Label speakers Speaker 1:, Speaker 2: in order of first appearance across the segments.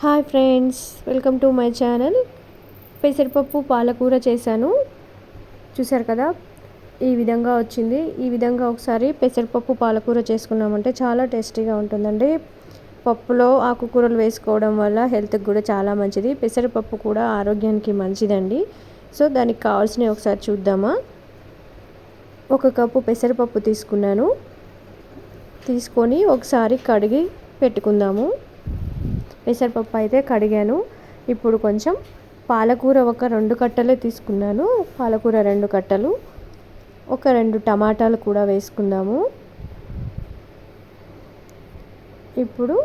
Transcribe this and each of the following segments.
Speaker 1: Hi friends, welcome to my channel. పెసరపప్పు పాలకూర చేశాను. చూసారు కదా, ఈ విధంగా వచ్చింది. ఈ విధంగా ఒకసారి పెసరపప్పు పాలకూర చేసుకున్నామంటే చాలా టేస్టీగా ఉంటుందండి. పప్పులో ఆకుకూరలు వేసుకోవడం వల్ల హెల్త్కి కూడా చాలా మంచిది. పెసరపప్పు కూడా ఆరోగ్యానికి మంచిదండి. సో దానికి కావాల్సినవి ఒకసారి చూద్దామా. 1 కప్పు పెసరపప్పు తీసుకొని ఒకసారి కడిగి పెట్టుకుందాము. పెసరపప్పు అయితే కడిగాను. ఇప్పుడు కొంచెం పాలకూర ఒక 2 కట్టలే తీసుకున్నాను. పాలకూర 2 కట్టలు, ఒక 2 టమాటాలు కూడా వేసుకుందాము. ఇప్పుడు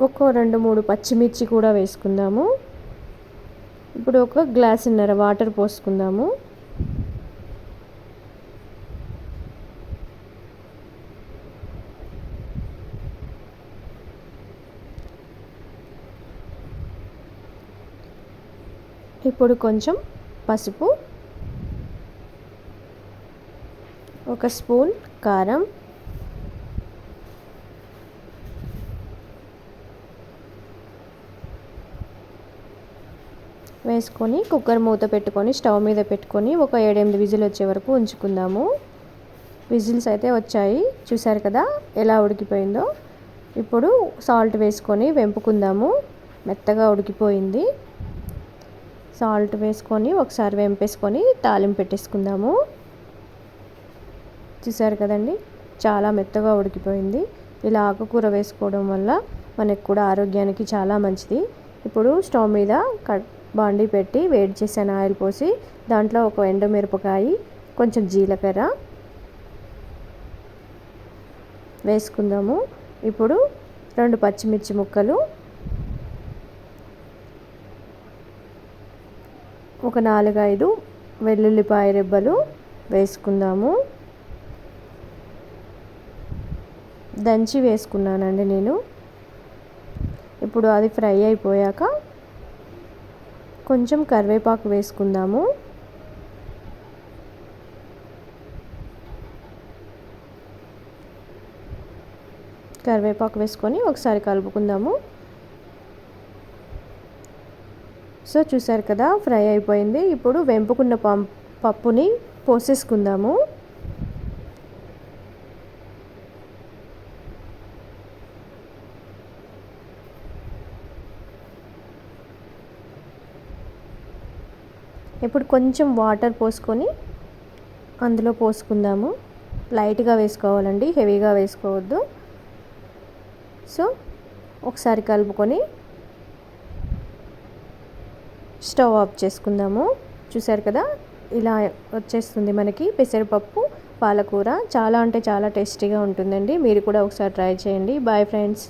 Speaker 1: ఒక 2-3 పచ్చిమిర్చి కూడా వేసుకుందాము. ఇప్పుడు ఒక గ్లాసున్నర వాటర్ పోసుకుందాము. ఇప్పుడు కొంచెం పసుపు, 1 స్పూన్ కారం, వేసుకొని కుక్కర్ మూత పెట్టుకొని స్టవ్ మీద పెట్టుకొని ఒక 7-8 విజిల్ వచ్చే వరకు ఉంచుకుందాము. విజిల్స్ అయితే వచ్చాయి, చూసారు కదా ఎలా ఉడికిపోయిందో. ఇప్పుడు సాల్ట్ వేసుకొని వెంపుకుందాము. మెత్తగా ఉడికిపోయింది. సాల్ట్ వేసుకొని ఒకసారి వెంపేసుకొని తాలింపు పెట్టేసుకుందాము. చూసారు కదండి, చాలా మెత్తగా ఉడికిపోయింది. ఇలా ఆకుకూర వేసుకోవడం వల్ల మనకు కూడా ఆరోగ్యానికి చాలా మంచిది. ఇప్పుడు స్టవ్ మీద బాండీ పెట్టి వేడి చేసిన ఆయిల్ పోసి దాంట్లో ఒక ఎండుమిరపకాయ, కొంచెం జీలకర్ర వేసుకుందాము. ఇప్పుడు 2 పచ్చిమిర్చి ముక్కలు, ఒక 4-5 వెల్లుల్లిపాయ రెబ్బలు వేసుకుందాము. దంచి వేసుకున్నానండి నేను. ఇప్పుడు అది ఫ్రై అయిపోయాక కొంచెం కరివేపాకు వేసుకుందాము. కరివేపాకు వేసుకొని ఒకసారి కలుపుకుందాము. సో చూసారు కదా, ఫ్రై అయిపోయింది. ఇప్పుడు వెంపుకున్న పప్పుని పోసేసుకుందాము. ఇప్పుడు కొంచెం వాటర్ పోసుకొని అందులో పోసుకుందాము. లైట్గా వేసుకోవాలండి, హెవీగా వేసుకోవద్దు. సో ఒకసారి కలుపుకొని స్టవ్ ఆఫ్ చేసుకుందాము. చూసారు కదా, ఇలా వచ్చేస్తుంది మనకి పెసరపప్పు పాలకూర. చాలా అంటే చాలా టేస్టీగా ఉంటుందండి. మీరు కూడా ఒకసారి ట్రై చేయండి. Bye friends.